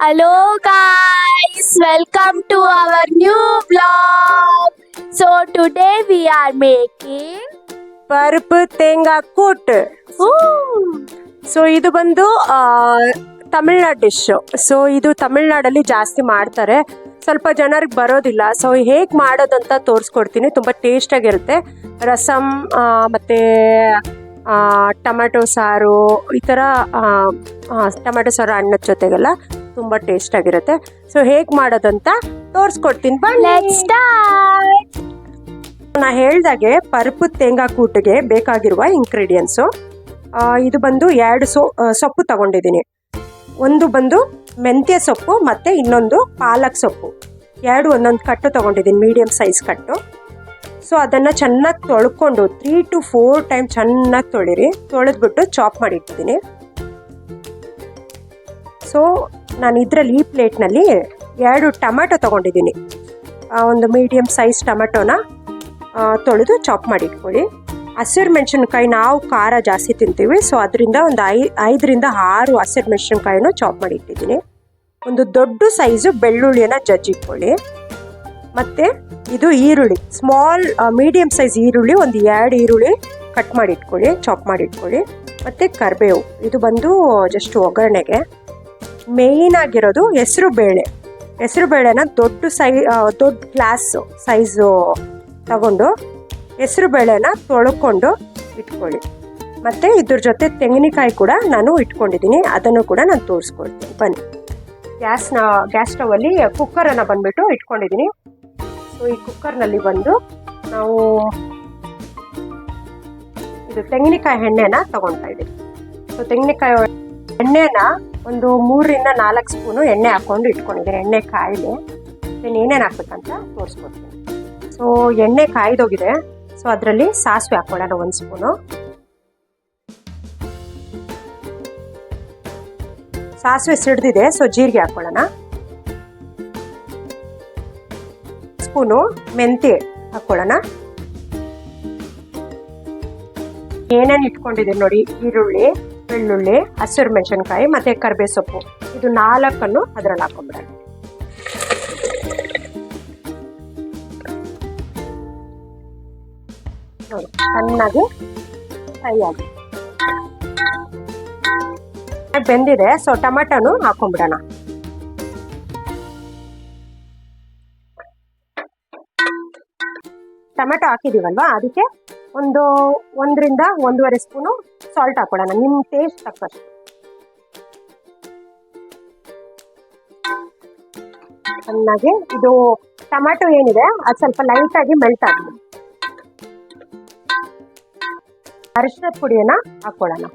Hello guys, welcome to our new vlog. So today we are making paruppu thenga kootu. So ಇದು ಬಂದು Tamil Nadu dish. So ಇದು ತಮಿಳ್ನಾಡಲ್ಲಿ ಜಾಸ್ತಿ ಮಾಡ್ತಾರೆ, ಸ್ವಲ್ಪ ಜನರಿಗೆ ಬರೋದಿಲ್ಲ. ಸೊ ಹೇಗೆ ಮಾಡೋದಂತ ತೋರಿಸ್ಕೊಡ್ತೀನಿ. ತುಂಬ ಟೇಸ್ಟಾಗಿರುತ್ತೆ. ರಸಮ್ ಮತ್ತು ಟೊಮೆಟೊ ಸಾರು, ಈ ಥರ ಟೊಮೆಟೊ ಸಾರು ಅನ್ನದ ಜೊತೆಗೆಲ್ಲ ತುಂಬ ಟೇಸ್ಟಾಗಿರುತ್ತೆ. ಸೊ ಹೇಗೆ ಮಾಡೋದಂತ ತೋರಿಸ್ಕೊಡ್ತೀನಿ. let's start. ನಾ ಹೇಳ್ದಾಗೆ ಪರುಪು ತೇಂಗಾ ಕೂಟಿಗೆ ಬೇಕಾಗಿರುವ ಇಂಗ್ರೀಡಿಯೆಂಟ್ಸು ಇದು ಬಂದು 2 ಸೊಪ್ಪು ತಗೊಂಡಿದ್ದೀನಿ. ಒಂದು ಬಂದು ಮೆಂತ್ಯ ಸೊಪ್ಪು ಮತ್ತು ಇನ್ನೊಂದು ಪಾಲಕ್ ಸೊಪ್ಪು, 2 ಒಂದೊಂದು ಕಟ್ಟು ತಗೊಂಡಿದ್ದೀನಿ, ಮೀಡಿಯಮ್ ಸೈಜ್ ಕಟ್ಟು. ಸೊ ಅದನ್ನು ಚೆನ್ನಾಗಿ ತೊಳ್ಕೊಂಡು 3 to 4 ಟೈಮ್ ಚೆನ್ನಾಗಿ ತೊಳೆದ್ಬಿಟ್ಟು ಚಾಪ್ ಮಾಡಿಟ್ಟಿದ್ದೀನಿ. ಸೊ ನಾನು ಇದರಲ್ಲಿ ಈ ಪ್ಲೇಟ್ನಲ್ಲಿ 2 ಟೊಮೆಟೊ ತೊಗೊಂಡಿದ್ದೀನಿ. ಒಂದು ಮೀಡಿಯಮ್ ಸೈಜ್ ಟೊಮೆಟೊನ ತೊಳೆದು ಚಾಪ್ ಮಾಡಿ ಇಟ್ಕೊಳ್ಳಿ. ಹಸಿರು ಮೆಣಸಿನ್ಕಾಯಿ ನಾವು ಖಾರ ಜಾಸ್ತಿ ತಿಂತೀವಿ, ಸೊ ಅದರಿಂದ ಒಂದು 5ರಿಂದ 6 ಹಸಿರು ಮೆಣಸಿನ್ಕಾಯಿನೂ ಚಾಪ್ ಮಾಡಿ ಇಟ್ಟಿದ್ದೀನಿ. ಒಂದು ದೊಡ್ಡ ಸೈಜು ಬೆಳ್ಳುಳ್ಳಿಯನ್ನು ಜಜ್ಜಿಟ್ಕೊಳ್ಳಿ. ಮತ್ತು ಇದು ಈರುಳ್ಳಿ, ಸ್ಮಾಲ್ ಮೀಡಿಯಮ್ ಸೈಜ್ ಈರುಳ್ಳಿ, ಒಂದು 2 ಈರುಳ್ಳಿ ಕಟ್ ಮಾಡಿ ಇಟ್ಕೊಳ್ಳಿ, ಚಾಪ್ ಮಾಡಿ ಇಟ್ಕೊಳ್ಳಿ. ಮತ್ತು ಕರಿಬೇವು, ಇದು ಬಂದು ಜಸ್ಟ್ ಒಗ್ಗರಣೆಗೆ. ಮೇಯ್ನ್ ಆಗಿರೋದು ಹೆಸರು ಬೇಳೆನ ದೊಡ್ಡ ಗ್ಲಾಸ್ ಸೈಜು ತಗೊಂಡು ಹೆಸರು ಬೇಳೆನ ತೊಳ್ಕೊಂಡು ಇಟ್ಕೊಳ್ಳಿ. ಮತ್ತು ಇದ್ರ ಜೊತೆ ತೆಂಗಿನಕಾಯಿ ಕೂಡ ನಾನು ಇಟ್ಕೊಂಡಿದ್ದೀನಿ, ಅದನ್ನು ಕೂಡ ನಾನು ತೋರಿಸ್ಕೊಡ್ತೀನಿ. ಬನ್ನಿ, ಗ್ಯಾಸ್ ಸ್ಟವಲ್ಲಿ ಕುಕ್ಕರನ್ನು ಬಂದುಬಿಟ್ಟು ಇಟ್ಕೊಂಡಿದ್ದೀನಿ. ಸೊ ಈ ಕುಕ್ಕರ್ನಲ್ಲಿ ಬಂದು ನಾವು ಇದು ತೆಂಗಿನಕಾಯಿ ಎಣ್ಣೆನ ತಗೊಳ್ತಾ ಇದ್ದೀವಿ. ಸೊ ತೆಂಗಿನಕಾಯಿ ಎಣ್ಣೆನ ಒಂದು 3ರಿಂದ 4 ಸ್ಪೂನು ಎಣ್ಣೆ ಹಾಕ್ಕೊಂಡು ಇಟ್ಕೊಂಡಿದ್ದೀನಿ. ಎಣ್ಣೆ ಕಾಯಿಲೆ ಏನೇನು ಹಾಕ್ಬೇಕಂತ ತೋರಿಸ್ಕೊಡ್ತೀನಿ. ಸೊ ಎಣ್ಣೆ ಕಾಯ್ದೋಗಿದೆ. ಸೊ ಅದರಲ್ಲಿ ಸಾಸಿವೆ ಹಾಕ್ಕೊಳ್ಳೋಣ 1 ಸ್ಪೂನು. ಸಾಸಿವೆ ಸಿಡ್ದಿದೆ, ಸೊ ಜೀರಿಗೆ ಹಾಕ್ಕೊಳ್ಳೋಣ. ಸ್ಪೂನು ಮೆಂತ್ಯ ಹಾಕ್ಕೊಳ್ಳೋಣ. ಏನೇನು ಇಟ್ಕೊಂಡಿದ್ದೀನಿ ನೋಡಿ, ಈರುಳ್ಳಿ, ಬೆಳ್ಳುಳ್ಳಿ, ಹಸಿರು ಮೆಣಸಿನ್ಕಾಯಿ ಮತ್ತು ಕರಿಬೇವು ಸೊಪ್ಪು, ಇದು 4 ಅದರಲ್ಲಿ ಹಾಕೊಂಡ್ಬಿಡೋಣ. ನೋಡಿ ಚೆನ್ನಾಗಿ ಫ್ರೈ ಆಗಿ ಬೆಂದಿದೆ. ಸೊ ಟೊಮೆಟೊನು ಹಾಕೊಂಡ್ಬಿಡೋಣ. ಟೊಮೆಟೊ ಹಾಕಿದೀವಲ್ವಾ, ಅದಕ್ಕೆ 1ರಿಂದ 1.5 ಸ್ಪೂನು ಸಾಲ್ಟ್ ಹಾಕೊಳ್ಳೋಣ, ನಿಮ್ಮ ಟೇಸ್ಟ್ ತಕ್ಕಷ್ಟು. ಚೆನ್ನಾಗಿ ಇದು ಟೊಮೆಟೊ ಏನಿದೆ ಅದು ಸ್ವಲ್ಪ ಲೈಟಾಗಿ ಮೆಲ್ಟ್ ಆಗಲಿ. ಅರಿಶಿನದ ಪುಡಿಯನ್ನು ಹಾಕೊಳ್ಳೋಣ.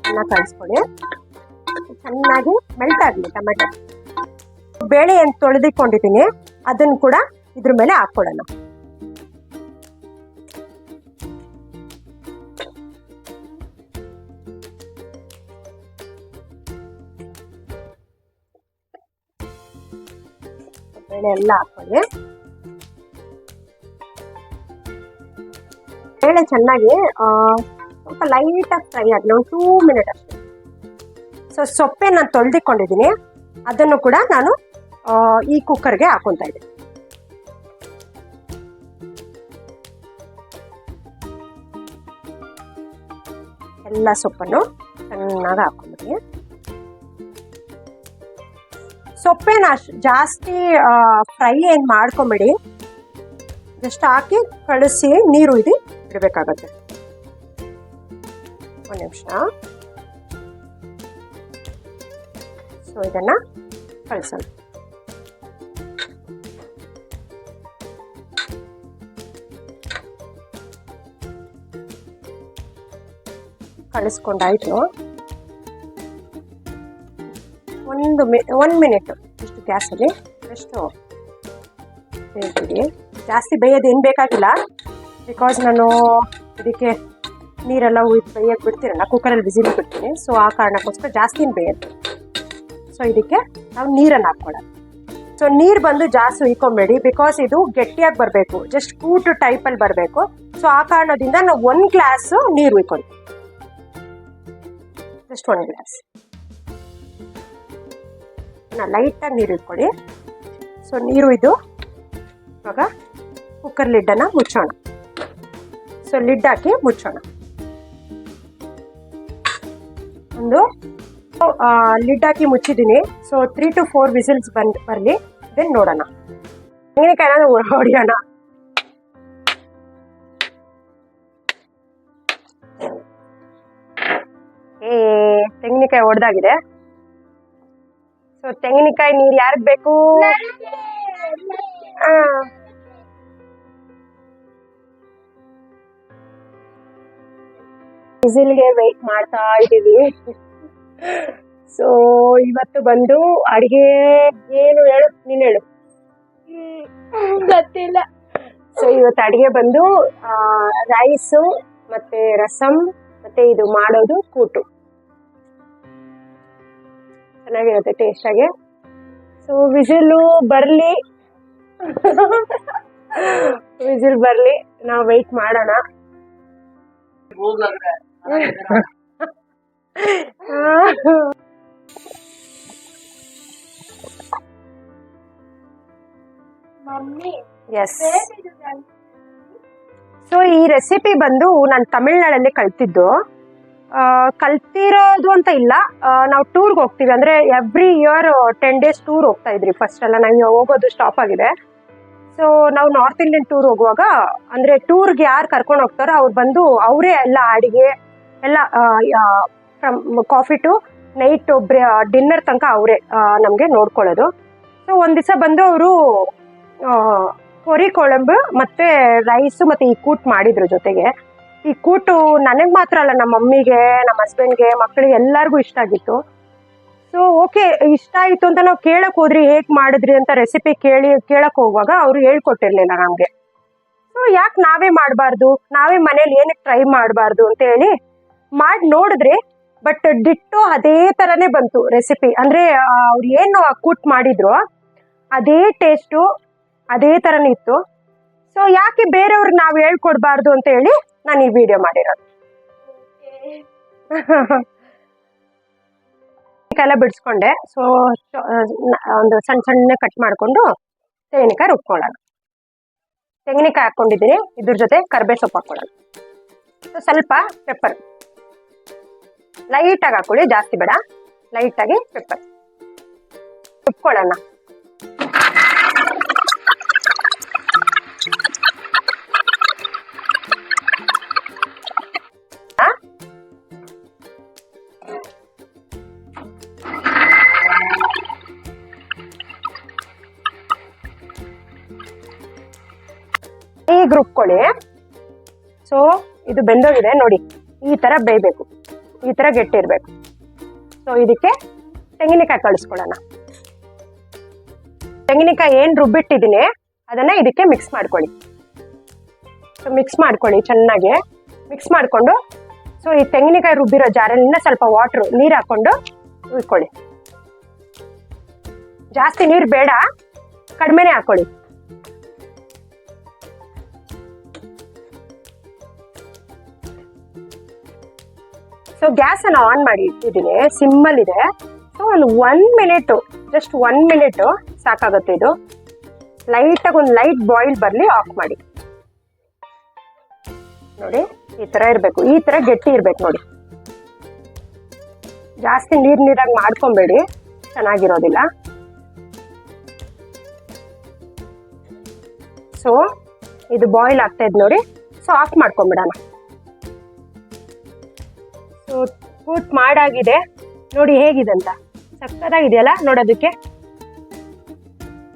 ಚೆನ್ನಾಗಿ ಕಲಿಸ್ಕೊಳ್ಳಿ, ಚೆನ್ನಾಗಿ ಮೆಲ್ಟ್ ಆಗಲಿ ಟೊಮೆಟೊ. ಬೇಳೆ ಏನು ತೊಳೆದಿಕೊಂಡಿದ್ದೀನಿ ಅದನ್ನು ಕೂಡ ಇದ್ರ ಮೇಲೆ ಹಾಕೊಳ್ಳೋಣ. ಬೇಳೆ ಎಲ್ಲ ಹಾಕೊಳ್ಳಿ. ಬೇಳೆ ಚೆನ್ನಾಗಿ ಸ್ವಲ್ಪ ಲೈಟಾಗಿ ಫ್ರೈ ಆಗಲಿ, ಒಂದು 2 ಮಿನಿಟ್ ಅಷ್ಟೇ. ಸೊ ಸೊಪ್ಪೆ ನಾನು ತೊಳೆದಿಕೊಂಡಿದ್ದೀನಿ, ಅದನ್ನು ಕೂಡ ನಾನು ಈ ಕುಕ್ಕರ್ಗೆ ಹಾಕೊತಾ ಇದ್ದೀನಿ. ಎಲ್ಲ ಸೊಪ್ಪನ್ನು ಚೆನ್ನಾಗಿ ಹಾಕೊಂಡ್ಬಿಡಿ. ಸೊಪ್ಪೇನ ಜಾಸ್ತಿ ಫ್ರೈ ಏನು ಮಾಡ್ಕೊಂಬಿಡಿ, ಜಸ್ಟ್ ಹಾಕಿ ಕಳಿಸಿ ನೀರು ಇಡಬೇಕಾಗತ್ತೆ. 1 ನಿಮಿಷ. ಸೊ ಇದನ್ನು ಕಳಿಸೋಣ. ಕಳಿಸ್ಕೊಂಡಾಯ್ತು. 1 ಮಿನಿಟ್ ಇಷ್ಟು ಗ್ಯಾಸಲ್ಲಿ ಎಷ್ಟು ಬೇಯಿಸ್ಬಿಡಿ. ಜಾಸ್ತಿ ಬೇಯೋದು ಏನು ಬೇಕಾಗಿಲ್ಲ, ಬಿಕಾಸ್ ನಾನು ಇದಕ್ಕೆ ನೀರೆಲ್ಲ ಬೇಯಕ್ಕೆ ಬಿಡ್ತೀರಲ್ಲ, ಕುಕ್ಕರಲ್ಲಿ ಬಿಸಿಲು ಬಿಡ್ತೀನಿ. ಸೊ ಆ ಕಾರಣಕ್ಕೋಸ್ಕರ ಜಾಸ್ತಿ ಬೇಯೋದು. ಸೊ ಇದಕ್ಕೆ ನಾವು ನೀರನ್ನು ಹಾಕ್ಕೊಳ್ಳೋಣ. ಸೊ ನೀರು ಬಂದು ಜಾಸ್ತಿ ಉಯ್ಕೊಂಬೇಡಿ, ಬಿಕಾಸ್ ಇದು ಗಟ್ಟಿಯಾಗಿ ಬರಬೇಕು, ಜಸ್ಟ್ ಕೂಟು ಟೈಪಲ್ಲಿ ಬರಬೇಕು. ಸೊ ಆ ಕಾರಣದಿಂದ ನಾವು 1 ಗ್ಲಾಸು ನೀರು ಉಯ್ಕೊಳ್ಳಿ. Just 1 glass. ಲೈಟಾಗಿ ನೀರು ಇಟ್ಕೊಳ್ಳಿ. ಸೊ ನೀರು ಇದು. ಇವಾಗ ಕುಕ್ಕರ್ ಲಿಡ್ಡನ್ನು ಮುಚ್ಚೋಣ. ಸೊ ಲಿಡ್ ಹಾಕಿ ಮುಚ್ಚೋಣ. ಒಂದು ಲಿಡ್ ಹಾಕಿ ಮುಚ್ಚಿದ್ದೀನಿ. ಸೊ 3 to 4 ವಿಸಿಲ್ಸ್ ಬರಲಿ. ದೆನ್ ನೋಡೋಣ. ತೆಂಗಿನಕಾಯಿನ ಹೊಡಿಯೋಣ. ತೆಂಗಿನಕಾಯಿ ಹೊಡೆದಾಗಿದೆ. ಸೊ ತೆಂಗಿನಕಾಯಿ ನೀರು ಯಾರಿಗೆ ಬೇಕು? ವಿಸಿಲ್ಗೆ ವೆಯ್ಟ್ ಮಾಡ್ತಾ ಇದ್ದೀವಿ. ಸೊ ಇವತ್ತು ಬಂದು ಅಡಿಗೆ ಏನು ಹೇಳು, ನೀನು ಹೇಳು. ಗೊತ್ತಿಲ್ಲ. ಸೊ ಇವತ್ತು ಅಡಿಗೆ ಬಂದು ರೈಸು ಮತ್ತೆ ರಸಮ್ ಮತ್ತೆ ಇದು ಮಾಡೋದು ಕೂಟು. ಚೆನ್ನಾಗಿರುತ್ತೆ ಟೇಸ್ಟಾಗಿ. ಸೊ ವಿಸಿಲು ಬರಲಿ. ವಿಸಿಲ್ ಬರಲಿ, ನಾವು ವೆಯ್ಟ್ ಮಾಡೋಣ. ಎಸ್. ಸೊ ಈ ರೆಸಿಪಿ ಬಂದು ನಾನು ತಮಿಳ್ನಾಡಲ್ಲಿ ಕಲ್ತಿರೋದು ಅಂತ ಇಲ್ಲ. ನಾವು ಟೂರ್ಗೆ ಹೋಗ್ತೀವಿ, ಅಂದರೆ ಎವ್ರಿ ಇಯರ್ 10 days ಟೂರ್ ಹೋಗ್ತಾ ಇದ್ರಿ. ಫಸ್ಟ್ ಎಲ್ಲ ನಾವು ಹೋಗೋದು ಸ್ಟಾಪ್ ಆಗಿದೆ. ಸೊ ನಾವು ನಾರ್ತ್ ಇಂಡಿಯನ್ ಟೂರ್ ಹೋಗುವಾಗ, ಅಂದರೆ ಟೂರ್ಗೆ ಯಾರು ಕರ್ಕೊಂಡು ಹೋಗ್ತಾರೋ ಅವ್ರು ಬಂದು ಅವರೇ ಎಲ್ಲ ಅಡಿಗೆ ಎಲ್ಲ from coffee to night dinner ತನಕ ಅವರೇ ನಮಗೆ ನೋಡ್ಕೊಳ್ಳೋದು. ಸೊ ಒಂದು ದಿವಸ ಬಂದು ಅವರು ಕೊರಿ ಕೊಳಂಬು ಮತ್ತು ರೈಸು ಮತ್ತು ಈ ಕೂಟ್ ಮಾಡಿದ್ರು. ಜೊತೆಗೆ ಈ ಕೂಟು ನನಗೆ ಮಾತ್ರ ಅಲ್ಲ, ನಮ್ಮ ಮಮ್ಮಿಗೆ, ನಮ್ಮ ಹಸ್ಬೆಂಡ್ಗೆ, ಮಕ್ಕಳಿಗೆ ಎಲ್ಲರಿಗೂ ಇಷ್ಟ ಆಗಿತ್ತು. ಸೊ ಓಕೆ, ಇಷ್ಟ ಆಯಿತು ಅಂತ ನಾವು ಕೇಳಕ್ಕೆ ಹೋದ್ರಿ, ಹೇಗೆ ಮಾಡಿದ್ರಿ ಅಂತ ರೆಸಿಪಿ ಕೇಳಕ್ಕೆ ಹೋಗುವಾಗ ಅವರು ಹೇಳ್ಕೊಟ್ಟಿರ್ಲಿಲ್ಲ ನಮಗೆ. ಸೊ ಯಾಕೆ ನಾವೇ ಮಾಡಬಾರ್ದು, ನಾವೇ ಮನೇಲಿ ಏನಕ್ಕೆ ಟ್ರೈ ಮಾಡಬಾರ್ದು ಅಂತ ಹೇಳಿ ಮಾಡಿ ನೋಡಿದ್ರಿ. ಬಟ್ ಡಿಟ್ಟು ಅದೇ ಥರನೇ ಬಂತು ರೆಸಿಪಿ. ಅಂದರೆ ಅವ್ರು ಏನು ಕೂಟ್ ಮಾಡಿದ್ರು ಅದೇ ಟೇಸ್ಟು ಅದೇ ಥರನೇ ಇತ್ತು. ಸೊ ಯಾಕೆ ಬೇರೆಯವ್ರಿಗೆ ನಾವು ಹೇಳ್ಕೊಡ್ಬಾರ್ದು ಅಂತ ಹೇಳಿ ನಾನು ಈ ವಿಡಿಯೋ ಮಾಡಿರೋದು. ಎಲ್ಲ ಬಿಡಿಸ್ಕೊಂಡೆ. ಸೊ ಒಂದು ಸಣ್ಣ ಕಟ್ ಮಾಡಿಕೊಂಡು ತೆಂಗಿನಕಾಯಿ ರುಬ್ಕೊಳ್ಳೋಣ. ತೆಂಗಿನಕಾಯಿ ಹಾಕ್ಕೊಂಡಿದ್ದೀನಿ, ಇದ್ರ ಜೊತೆ ಕರ್ಬೇವು ಸೊಪ್ಪು ಹಾಕ್ಕೊಳ್ಳೋಣ. ಸೊ ಸ್ವಲ್ಪ ಪೆಪ್ಪರ್ ಲೈಟಾಗಿ ಹಾಕೊಳ್ಳಿ, ಜಾಸ್ತಿ ಬೇಡ. ಲೈಟಾಗಿ ಪೆಪ್ಪರ್ ರುಬ್ಕೊಳ್ಳೋಣ. ಈಗ ರುಬ್ಕೊಳ್ಳಿ. ಸೊ ಇದು ಬೆಂದೋಗಿದೆ ನೋಡಿ, ಈ ತರ ಬೇಯಬೇಕು, ಈ ತರ ಗಟ್ಟಿ ಇರಬೇಕು. ಸೊ ಇದಕ್ಕೆ ತೆಂಗಿನಕಾಯಿ ಕಳಿಸ್ಕೊಳ್ಳೋಣ. ತೆಂಗಿನಕಾಯಿ ಏನು ರುಬ್ಬಿಟ್ಟಿದ್ದೀನಿ ಅದನ್ನ ಇದಕ್ಕೆ ಮಿಕ್ಸ್ ಮಾಡ್ಕೊಳ್ಳಿ. ಸೊ ಮಿಕ್ಸ್ ಮಾಡ್ಕೊಳ್ಳಿ, ಚೆನ್ನಾಗಿ ಮಿಕ್ಸ್ ಮಾಡಿಕೊಂಡು. ಸೊ ಈ ತೆಂಗಿನಕಾಯಿ ರುಬ್ಬಿರೋ ಜಾರಲ್ಲಿನ ಸ್ವಲ್ಪ ನೀರು ಹಾಕೊಂಡು ಉಯ್ಕೊಳ್ಳಿ. ಜಾಸ್ತಿ ನೀರು ಬೇಡ, ಕಡಿಮೆನೇ ಹಾಕೊಳ್ಳಿ. ಸೊ ಗ್ಯಾಸನ್ನು ಆನ್ ಮಾಡಿ ಇಟ್ಟಿದ್ದೀನಿ, ಸಿಮ್ಮಲ್ ಇದೆ. ಸೊ ಒಂದು 1 minute, ಜಸ್ಟ್ 1 minute ಸಾಕಾಗುತ್ತೆ. ಇದು ಲೈಟಾಗಿ ಒಂದು ಲೈಟ್ ಬಾಯ್ಲ್ ಬರಲಿ, ಆಫ್ ಮಾಡಿ. ನೋಡಿ ಈ ಥರ ಇರಬೇಕು, ಈ ಥರ ಗಟ್ಟಿ ಇರಬೇಕು ನೋಡಿ. ಜಾಸ್ತಿ ನೀರಾಗಿ ಮಾಡ್ಕೊಬೇಡಿ, ಚೆನ್ನಾಗಿರೋದಿಲ್ಲ. ಸೊ ಇದು ಬಾಯ್ಲ್ ಆಗ್ತಾ ಇದೆ ನೋಡಿ. ಸೊ ಆಫ್ ಮಾಡ್ಕೊಂಬಿಡೋಣ. ಸೊ ಕೂಟ್ ಮಾಡಾಗಿದೆ ನೋಡಿ, ಹೇಗಿದೆ ಅಂತ ಸಕ್ಕತ್ತಾಗಿದೆಯಲ್ಲ ನೋಡೋದಕ್ಕೆ.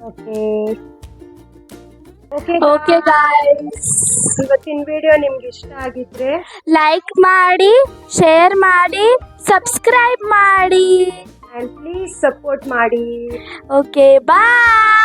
ಓಕೆ ಓಕೆ ಗಾಯ್ಸ್, ಇವತ್ತಿನ ವಿಡಿಯೋ ನಿಮ್ಗೆ ಇಷ್ಟ ಆಗಿದ್ರೆ ಲೈಕ್ ಮಾಡಿ, ಶೇರ್ ಮಾಡಿ, ಸಬ್ಸ್ಕ್ರೈಬ್ ಮಾಡಿ ಆ್ಯಂಡ್ ಪ್ಲೀಸ್ ಸಪೋರ್ಟ್ ಮಾಡಿ. ಓಕೆ ಬಾಯ್.